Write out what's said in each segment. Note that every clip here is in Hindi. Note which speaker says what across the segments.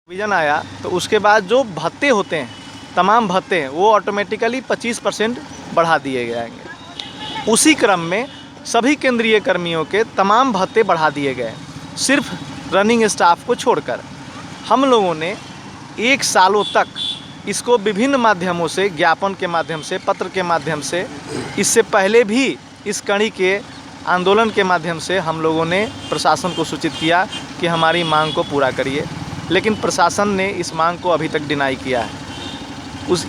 Speaker 1: विजन आया तो उसके बाद जो भत्ते होते हैं, तमाम भत्ते वो ऑटोमेटिकली 25% बढ़ा दिए जाएंगे। उसी क्रम में सभी केंद्रीय कर्मियों के तमाम भत्ते बढ़ा दिए गए, सिर्फ रनिंग स्टाफ को छोड़कर। हम लोगों ने 1 सालों तक इसको विभिन्न माध्यमों से, ज्ञापन के माध्यम से, पत्र के माध्यम से, इससे पहले भी इस कड़ी के आंदोलन के माध्यम से हम लोगों ने प्रशासन को सूचित किया कि हमारी मांग को पूरा करिए, लेकिन प्रशासन ने इस मांग को अभी तक डिनाई किया है।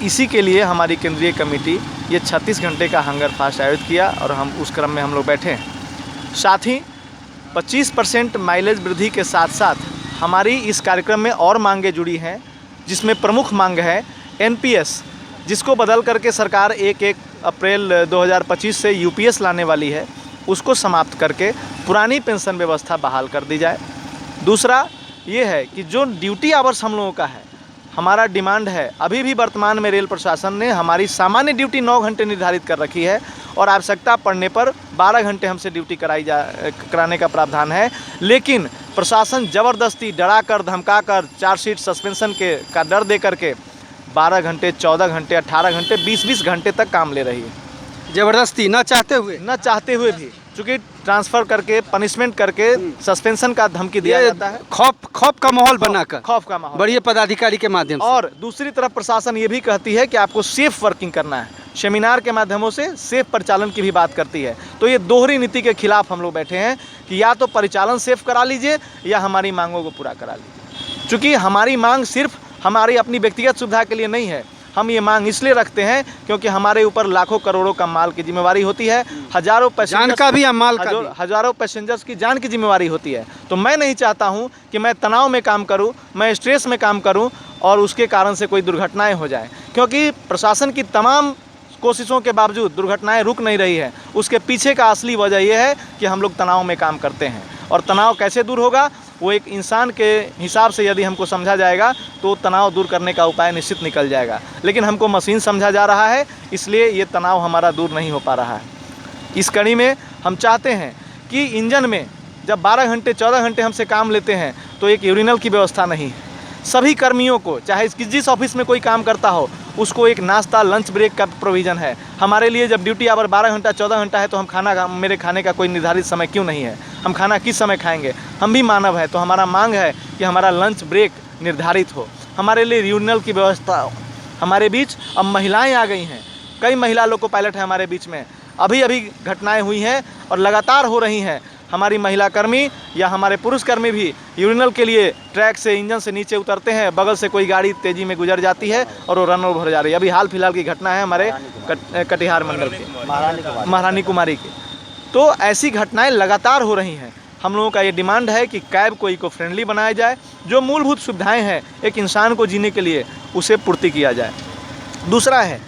Speaker 1: इसी के लिए हमारी केंद्रीय कमेटी ये 36 घंटे का हंगर फास्ट आयोजित किया और हम उस क्रम में हम लोग बैठे हैं। साथ ही 25% माइलेज वृद्धि के साथ साथ हमारी इस कार्यक्रम में और मांगें जुड़ी हैं, जिसमें प्रमुख मांग है एनपीएस, जिसको बदल करके सरकार 1 अप्रैल 2025 से यूपीएस लाने वाली है, उसको समाप्त करके पुरानी पेंशन व्यवस्था बहाल कर दी जाए। दूसरा ये है कि जो ड्यूटी आवर्स हम लोगों का है, हमारा डिमांड है, अभी भी वर्तमान में रेल प्रशासन ने हमारी सामान्य ड्यूटी 9 घंटे निर्धारित कर रखी है और आवश्यकता पड़ने पर 12 घंटे हमसे ड्यूटी कराने का प्रावधान है, लेकिन प्रशासन ज़बरदस्ती डरा कर, धमका कर, चार्जशीट सस्पेंशन का डर दे करके 12 घंटे, 14 घंटे, 18 घंटे, 20-20 घंटे तक काम ले रही है।
Speaker 2: जबरदस्ती, न चाहते हुए
Speaker 1: भी, चूँकि ट्रांसफ़र करके, पनिशमेंट करके सस्पेंशन का धमकी दिया जाता है,
Speaker 2: खौफ का माहौल बनाकर,
Speaker 1: खौफ का माहौल
Speaker 2: बड़े पदाधिकारी के माध्यम से।
Speaker 1: और दूसरी तरफ प्रशासन ये भी कहती है कि आपको सेफ वर्किंग करना है, सेमिनार के माध्यमों से सेफ परिचालन की भी बात करती है। तो ये दोहरी नीति के खिलाफ हम लोग बैठे हैं कि या तो परिचालन सेफ करा लीजिए या हमारी मांगों को पूरा करा लीजिए। चूँकि हमारी मांग सिर्फ हमारी अपनी व्यक्तिगत सुविधा के लिए नहीं है, हम ये मांग इसलिए रखते हैं क्योंकि हमारे ऊपर लाखों करोड़ों का माल की जिम्मेवारी होती है, हजारों पैसेंजर्स की जान की जिम्मेवारी होती है। तो मैं नहीं चाहता हूं कि मैं तनाव में काम करूं, मैं स्ट्रेस में काम करूं और उसके कारण से कोई दुर्घटनाएं हो जाएं, क्योंकि प्रशासन की तमाम कोशिशों के बावजूद दुर्घटनाएं रुक नहीं रही है। उसके पीछे का असली वजह यह है कि हम लोग तनाव में काम करते हैं। और तनाव कैसे दूर होगा, वो एक इंसान के हिसाब से यदि हमको समझा जाएगा तो तनाव दूर करने का उपाय निश्चित निकल जाएगा, लेकिन हमको मशीन समझा जा रहा है, इसलिए ये तनाव हमारा दूर नहीं हो पा रहा है। इस कड़ी में हम चाहते हैं कि इंजन में जब 12 घंटे 14 घंटे हमसे काम लेते हैं तो एक यूरिनल की व्यवस्था नहीं है। सभी कर्मियों को, चाहे जिस ऑफिस में कोई काम करता हो, उसको एक नाश्ता, लंच ब्रेक का प्रोविज़न है। हमारे लिए जब ड्यूटी आवर 12 घंटा 14 घंटा है तो हम मेरे खाने का कोई निर्धारित समय क्यों नहीं है? हम खाना किस समय खाएंगे? हम भी मानव है, तो हमारा मांग है कि हमारा लंच ब्रेक निर्धारित हो, हमारे लिए यूरिनल की व्यवस्था हो। हमारे बीच अब महिलाएं आ गई हैं, कई महिला लोको पायलट हैं हमारे बीच में। अभी घटनाएँ हुई हैं और लगातार हो रही हैं। हमारी महिला कर्मी या हमारे पुरुष कर्मी भी यूरिनल के लिए ट्रैक से, इंजन से नीचे उतरते हैं, बगल से कोई गाड़ी तेज़ी में गुजर जाती है और वो रन ओवर जा रही है। अभी हाल फिलहाल की घटना है हमारे कटिहार मंडल की, महारानी कुमारी की। तो ऐसी घटनाएं लगातार हो रही हैं। हम लोगों का ये डिमांड है कि कैब को इको फ्रेंडली बनाया जाए, जो मूलभूत सुविधाएँ हैं एक इंसान को जीने के लिए, उसे पूर्ति किया जाए। दूसरा है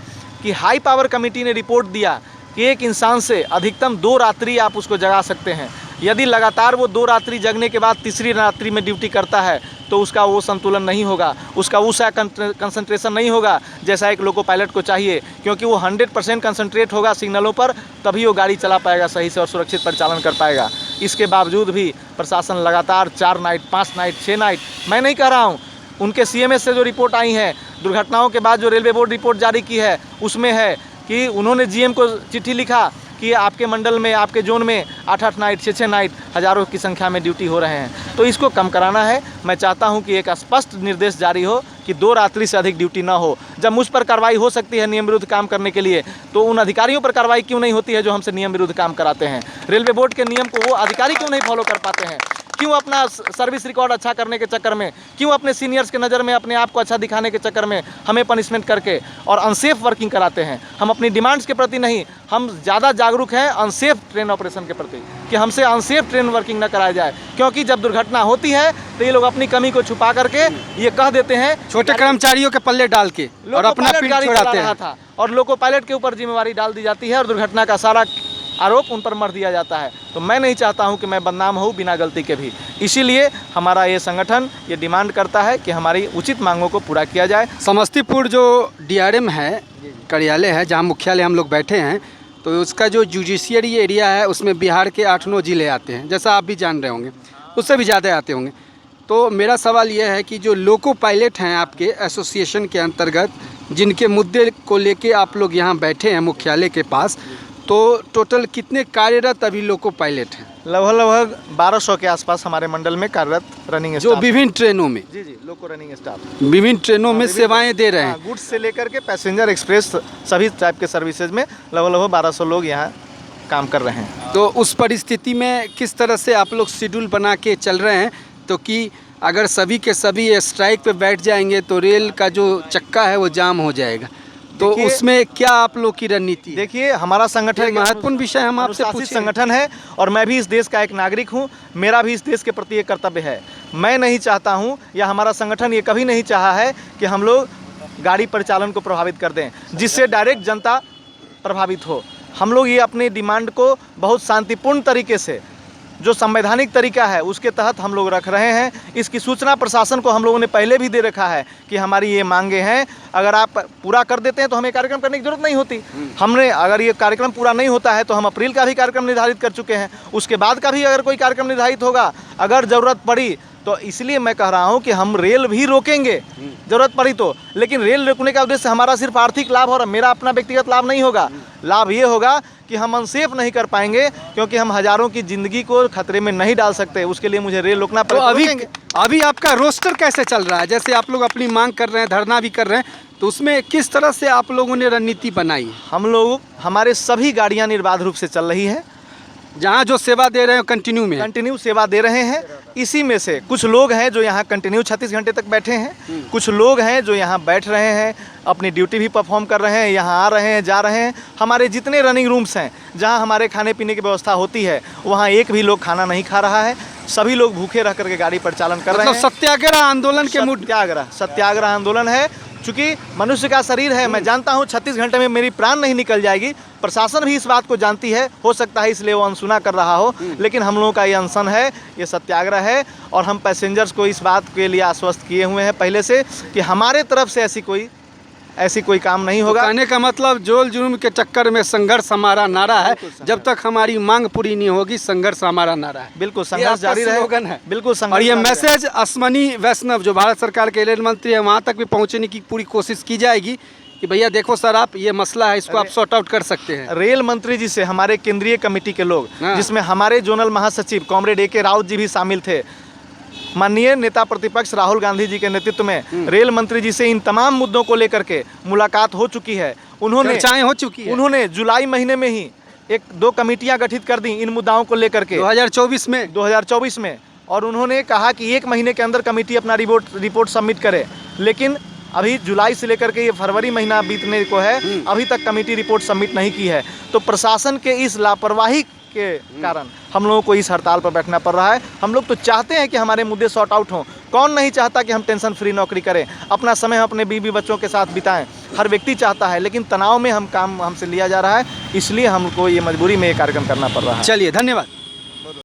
Speaker 1: कि हाई पावर कमेटी ने रिपोर्ट दिया कि एक इंसान से अधिकतम 2 रात्रि आप उसको जगा सकते हैं। यदि लगातार वो 2 रात्रि जगने के बाद तीसरी रात्रि में ड्यूटी करता है तो उसका वो संतुलन नहीं होगा, उसका उसा कंसंट्रेशन नहीं होगा जैसा एक लोको पायलट को चाहिए, क्योंकि वो 100% कंसंट्रेट होगा सिग्नलों पर, तभी वो गाड़ी चला पाएगा सही से और सुरक्षित परिचालन कर पाएगा। इसके बावजूद भी प्रशासन लगातार 4 नाइट, 5 नाइट, 6 नाइट, मैं नहीं कह रहा हूँ, उनके CMS से जो रिपोर्ट आई है, दुर्घटनाओं के बाद जो रेलवे बोर्ड रिपोर्ट जारी की है, उसमें है कि उन्होंने GM को चिट्ठी लिखा कि आपके मंडल में, आपके जोन में 8-8 नाइट, 6-6 नाइट, हज़ारों की संख्या में ड्यूटी हो रहे हैं। तो इसको कम कराना है। मैं चाहता हूं कि एक स्पष्ट निर्देश जारी हो कि 2 रात्रि से अधिक ड्यूटी ना हो। जब मुझ पर कार्रवाई हो सकती है नियम विरुद्ध काम करने के लिए, तो उन अधिकारियों पर कार्रवाई क्यों नहीं होती है जो हमसे नियम विरुद्ध काम कराते हैं? रेलवे बोर्ड के नियम को वो अधिकारी क्यों नहीं फॉलो कर पाते हैं? क्यों अपना सर्विस रिकॉर्ड अच्छा करने के चक्कर में, क्यों अपने सीनियर्स के नज़र में अपने आप को अच्छा दिखाने के चक्कर में हमें पनिशमेंट करके और अनसेफ वर्किंग कराते हैं? हम अपनी डिमांड्स के प्रति नहीं, हम ज़्यादा जागरूक हैं अनसेफ ट्रेन ऑपरेशन के प्रति, कि हमसे अनसेफ ट्रेन वर्किंग न कराया जाए। क्योंकि जब दुर्घटना होती है तो ये लोग अपनी कमी को छुपा करके ये कह देते हैं,
Speaker 2: छोटे कर्मचारियों के पल्ले डाल के और अपना पीठ छोड़ाते हैं,
Speaker 1: और लोको पायलट के ऊपर जिम्मेवारी डाल दी जाती है और दुर्घटना का सारा आरोप उन पर मर दिया जाता है। तो मैं नहीं चाहता हूं कि मैं बदनाम हूं बिना गलती के भी। इसीलिए हमारा ये संगठन ये डिमांड करता है कि हमारी उचित मांगों को पूरा किया जाए।
Speaker 2: समस्तीपुर जो DRM है, कार्यालय है, जहां मुख्यालय हम लोग बैठे हैं, तो उसका जो जुडिशियरी एरिया है उसमें बिहार के 8-9 जिले आते हैं, जैसा आप भी जान रहे होंगे, उससे भी ज़्यादा आते होंगे। तो मेरा सवाल यह है कि जो लोको पायलट हैं आपके एसोसिएशन के अंतर्गत, जिनके मुद्दे को लेके आप लोग यहाँ बैठे हैं मुख्यालय के पास, तो टोटल कितने कार्यरत अभी लोको पायलट हैं?
Speaker 1: लगभग 1200 के आसपास हमारे मंडल में कार्यरत रनिंग
Speaker 2: जो
Speaker 1: स्टाफ।
Speaker 2: विभिन्न ट्रेनों में
Speaker 1: जी जी, लोको रनिंग स्टाफ
Speaker 2: विभिन्न ट्रेनों में सेवाएं दे रहे हैं।
Speaker 1: गुड्स से लेकर के पैसेंजर, एक्सप्रेस, सभी टाइप के सर्विसेज में लगभग 1200 लोग यहाँ काम कर रहे हैं।
Speaker 2: तो उस परिस्थिति में किस तरह से आप लोग शेड्यूल बना के चल रहे हैं, तो कि अगर सभी के सभी स्ट्राइक पे बैठ जाएंगे तो रेल का जो चक्का है वो जाम हो जाएगा, तो उसमें क्या आप लोग की रणनीति है?
Speaker 1: देखिए, हमारा संगठन
Speaker 2: महत्वपूर्ण विषय हम आपसे
Speaker 1: अनुशासित
Speaker 2: पूछे।
Speaker 1: संगठन है और मैं भी इस देश का एक नागरिक हूँ। मेरा भी इस देश के प्रति एक कर्तव्य है। मैं नहीं चाहता हूँ, या हमारा संगठन ये कभी नहीं चाहा है कि हम लोग गाड़ी परिचालन को प्रभावित कर दें, जिससे डायरेक्ट जनता प्रभावित हो। हम लोग ये अपनी डिमांड को बहुत शांतिपूर्ण तरीके से, जो संवैधानिक तरीका है उसके तहत हम लोग रख रहे हैं। इसकी सूचना प्रशासन को हम लोगों ने पहले भी दे रखा है कि हमारी ये मांगे हैं, अगर आप पूरा कर देते हैं तो हमें कार्यक्रम करने की जरूरत नहीं होती। हमने, अगर ये कार्यक्रम पूरा नहीं होता है तो हम अप्रैल का भी कार्यक्रम निर्धारित कर चुके हैं, उसके बाद का भी अगर कोई कार्यक्रम निर्धारित होगा अगर ज़रूरत पड़ी तो। इसलिए मैं कह रहा हूं कि हम रेल भी रोकेंगे जरूरत पड़ी तो, लेकिन रेल रोकने का उद्देश्य हमारा सिर्फ आर्थिक लाभ और मेरा अपना व्यक्तिगत लाभ नहीं होगा। लाभ ये होगा कि हम अनसेफ नहीं कर पाएंगे, क्योंकि हम हजारों की जिंदगी को खतरे में नहीं डाल सकते। उसके लिए मुझे रेल रोकना
Speaker 2: तो
Speaker 1: पड़ेगा।
Speaker 2: अभी आपका रोस्टर कैसे चल रहा है? जैसे आप लोग अपनी मांग कर रहे हैं, धरना भी कर रहे हैं, तो उसमें किस तरह से आप लोगों ने रणनीति बनाई है?
Speaker 1: हम लोग, हमारे सभी गाड़ियां निर्बाध रूप से चल रही है,
Speaker 2: जहाँ जो सेवा दे रहे हैं कंटिन्यू में
Speaker 1: कंटिन्यू सेवा दे रहे हैं। इसी में से कुछ लोग हैं जो यहाँ कंटिन्यू 36 घंटे तक बैठे हैं, कुछ लोग हैं जो यहाँ बैठ रहे हैं, अपनी ड्यूटी भी परफॉर्म कर रहे हैं, यहाँ आ रहे हैं, जा रहे हैं। हमारे जितने रनिंग रूम्स हैं जहाँ हमारे खाने पीने की व्यवस्था होती है, वहाँ एक भी लोग खाना नहीं खा रहा है। सभी लोग भूखे रह करके गाड़ी परिचालन कर रहे हैं।
Speaker 2: सत्याग्रह आंदोलन के मूड
Speaker 1: सत्याग्रह आंदोलन है। चूँकि मनुष्य का शरीर है, मैं जानता हूँ 36 घंटे में मेरी प्राण नहीं निकल जाएगी। प्रशासन भी इस बात को जानती है, हो सकता है इसलिए वो अनसुना कर रहा हो, लेकिन हम लोगों का ये अनशन है, ये सत्याग्रह है। और हम पैसेंजर्स को इस बात के लिए आश्वस्त किए हुए हैं पहले से कि हमारे तरफ से ऐसी कोई काम नहीं होगा।
Speaker 2: कहने का मतलब जोल जुर्म के चक्कर में संघर्ष हमारा नारा है, जब तक हमारी मांग पूरी नहीं होगी संघर्ष हमारा नारा है।
Speaker 1: बिल्कुल, संघर्ष जारी रहेगा। बिल्कुल संघर्ष।
Speaker 2: और ये मैसेज अश्वनी वैष्णव जो भारत सरकार के रेल मंत्री है वहाँ तक भी पहुँचने की पूरी कोशिश की जाएगी कि भैया देखो सर, आप ये मसला है, इसको आप सॉर्ट आउट कर सकते हैं।
Speaker 1: रेल मंत्री जी से हमारे केंद्रीय कमेटी के लोग, जिसमें हमारे जोनल महासचिव कॉमरेड AK राउत जी भी शामिल थे, माननीय नेता प्रतिपक्ष राहुल गांधी जी के नेतृत्व में रेल मंत्री जी से इन तमाम मुद्दों को लेकर के मुलाकात हो चुकी है।
Speaker 2: चर्चाएं हो चुकी है।
Speaker 1: उन्होंने जुलाई महीने में ही 2 कमेटियां गठित कर दी इन मुद्दाओं को लेकर के 2024 में, और उन्होंने कहा कि 1 महीने के अंदर कमेटी अपना रिपोर्ट सबमिट करे। लेकिन अभी जुलाई से लेकर के ये फरवरी महीना बीतने को है, अभी तक कमेटी रिपोर्ट सबमिट नहीं की है। तो प्रशासन के इस लापरवाही के कारण हम लोगों को इस हड़ताल पर बैठना पड़ रहा है। हम लोग तो चाहते हैं कि हमारे मुद्दे सॉर्ट आउट हों। कौन नहीं चाहता कि हम टेंशन फ्री नौकरी करें, अपना समय अपने बीवी बच्चों के साथ बिताएं? हर व्यक्ति चाहता है, लेकिन तनाव में काम हमसे लिया जा रहा है, इसलिए हमको ये मजबूरी में ये कार्यक्रम करना पड़ रहा है।
Speaker 2: चलिए, धन्यवाद।